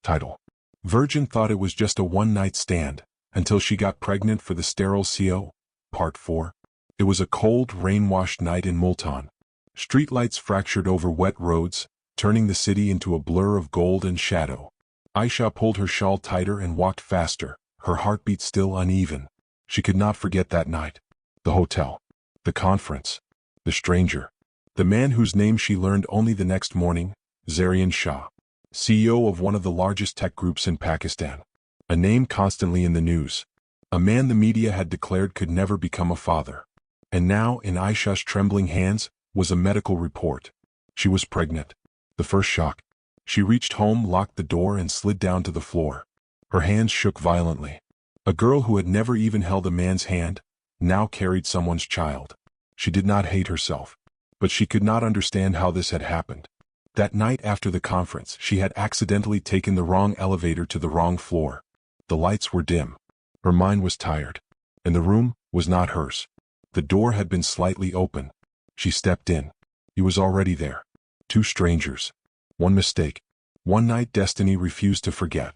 Title: Virgin thought it was just a one-night stand, until she got pregnant for the sterile CO. Part 4. It was a cold, rain-washed night in Multan. Streetlights fractured over wet roads, turning the city into a blur of gold and shadow. Ayesha pulled her shawl tighter and walked faster, her heartbeat still uneven. She could not forget that night. The hotel. The conference. The stranger. The man whose name she learned only the next morning, Zaryan Shah, CEO of one of the largest tech groups in Pakistan. A name constantly in the news. A man the media had declared could never become a father. And now, in Ayesha's trembling hands, was a medical report. She was pregnant. The first shock. She reached home, locked the door, and slid down to the floor. Her hands shook violently. A girl who had never even held a man's hand, now carried someone's child. She did not hate herself. But she could not understand how this had happened. That night after the conference, she had accidentally taken the wrong elevator to the wrong floor. The lights were dim. Her mind was tired. And the room was not hers. The door had been slightly open. She stepped in. He was already there. Two strangers. One mistake. One night destiny refused to forget.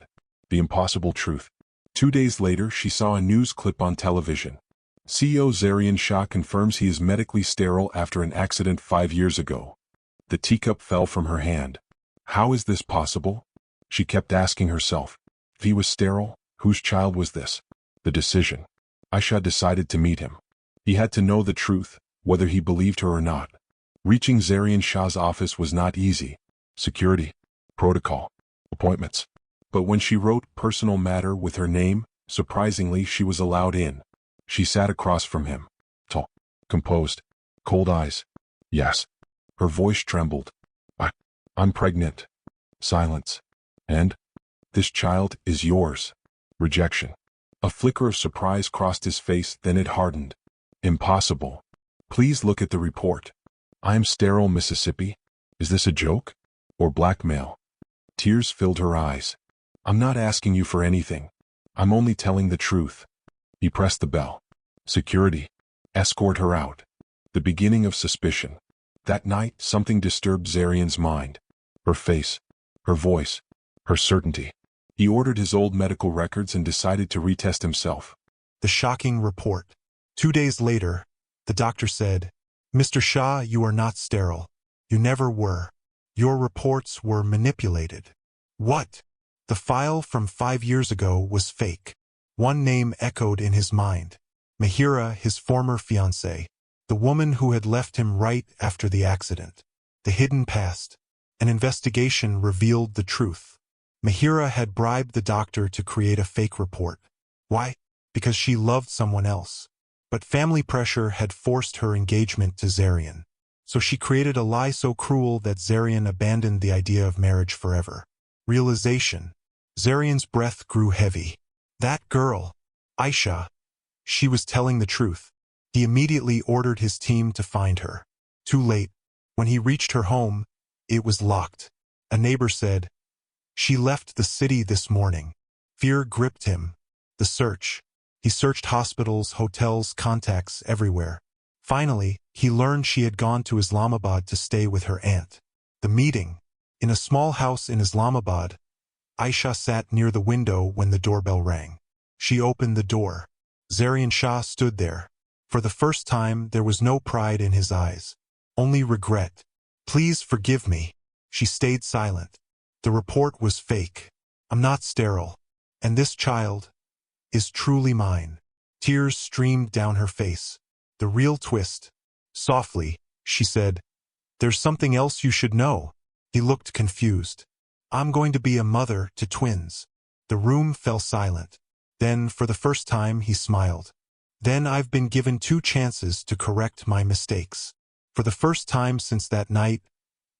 The impossible truth. 2 days later, she saw a news clip on television. CEO Zaryan Shah confirms he is medically sterile after an accident 5 years ago. The teacup fell from her hand. How is this possible? She kept asking herself. If he was sterile, whose child was this? The decision. Ayesha decided to meet him. He had to know the truth, whether he believed her or not. Reaching Zaryan Shah's office was not easy. Security. Protocol. Appointments. But when she wrote personal matter with her name, surprisingly she was allowed in. She sat across from him. Tall. Composed. Cold eyes. Yes. Her voice trembled. I'm pregnant. Silence. And? This child is yours. Rejection. A flicker of surprise crossed his face, then it hardened. Impossible. Please look at the report. I'm sterile, Mississippi. Is this a joke? Or blackmail? Tears filled her eyes. I'm not asking you for anything. I'm only telling the truth. He pressed the bell. Security. Escort her out. The beginning of suspicion. That night, something disturbed Zaryan's mind. Her face. Her voice. Her certainty. He ordered his old medical records and decided to retest himself. The shocking report. 2 days later, the doctor said, Mr. Shah, you are not sterile. You never were. Your reports were manipulated. What? The file from 5 years ago was fake. One name echoed in his mind. Mahira, his former fiancée. The woman who had left him right after the accident. The hidden past. An investigation revealed the truth. Mahira had bribed the doctor to create a fake report. Why? Because she loved someone else. But family pressure had forced her engagement to Zaryan. So she created a lie so cruel that Zaryan abandoned the idea of marriage forever. Realization. Zaryan's breath grew heavy. That girl, Ayesha, she was telling the truth. He immediately ordered his team to find her. Too late. When he reached her home, it was locked. A neighbor said, she left the city this morning. Fear gripped him. The search. He searched hospitals, hotels, contacts, everywhere. Finally, he learned she had gone to Islamabad to stay with her aunt. The meeting. In a small house in Islamabad, Ayesha sat near the window when the doorbell rang. She opened the door. Zaryan Shah stood there. For the first time, there was no pride in his eyes. Only regret. Please forgive me. She stayed silent. The report was fake. I'm not sterile. And this child is truly mine. Tears streamed down her face. The real twist. Softly, she said, there's something else you should know. He looked confused. I'm going to be a mother to twins. The room fell silent. Then, for the first time, he smiled. Then I've been given 2 chances to correct my mistakes. For the first time since that night,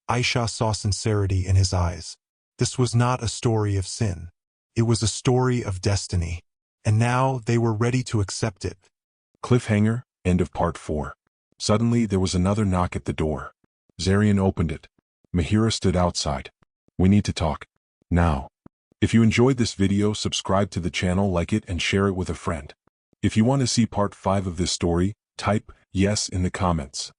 Ayesha saw sincerity in his eyes. This was not a story of sin. It was a story of destiny. And now they were ready to accept it. Cliffhanger, end of part 4. Suddenly there was another knock at the door. Zaryan opened it. Mahira stood outside. We need to talk. Now. If you enjoyed this video, subscribe to the channel, like it, and share it with a friend. If you want to see part 5 of this story, type yes in the comments.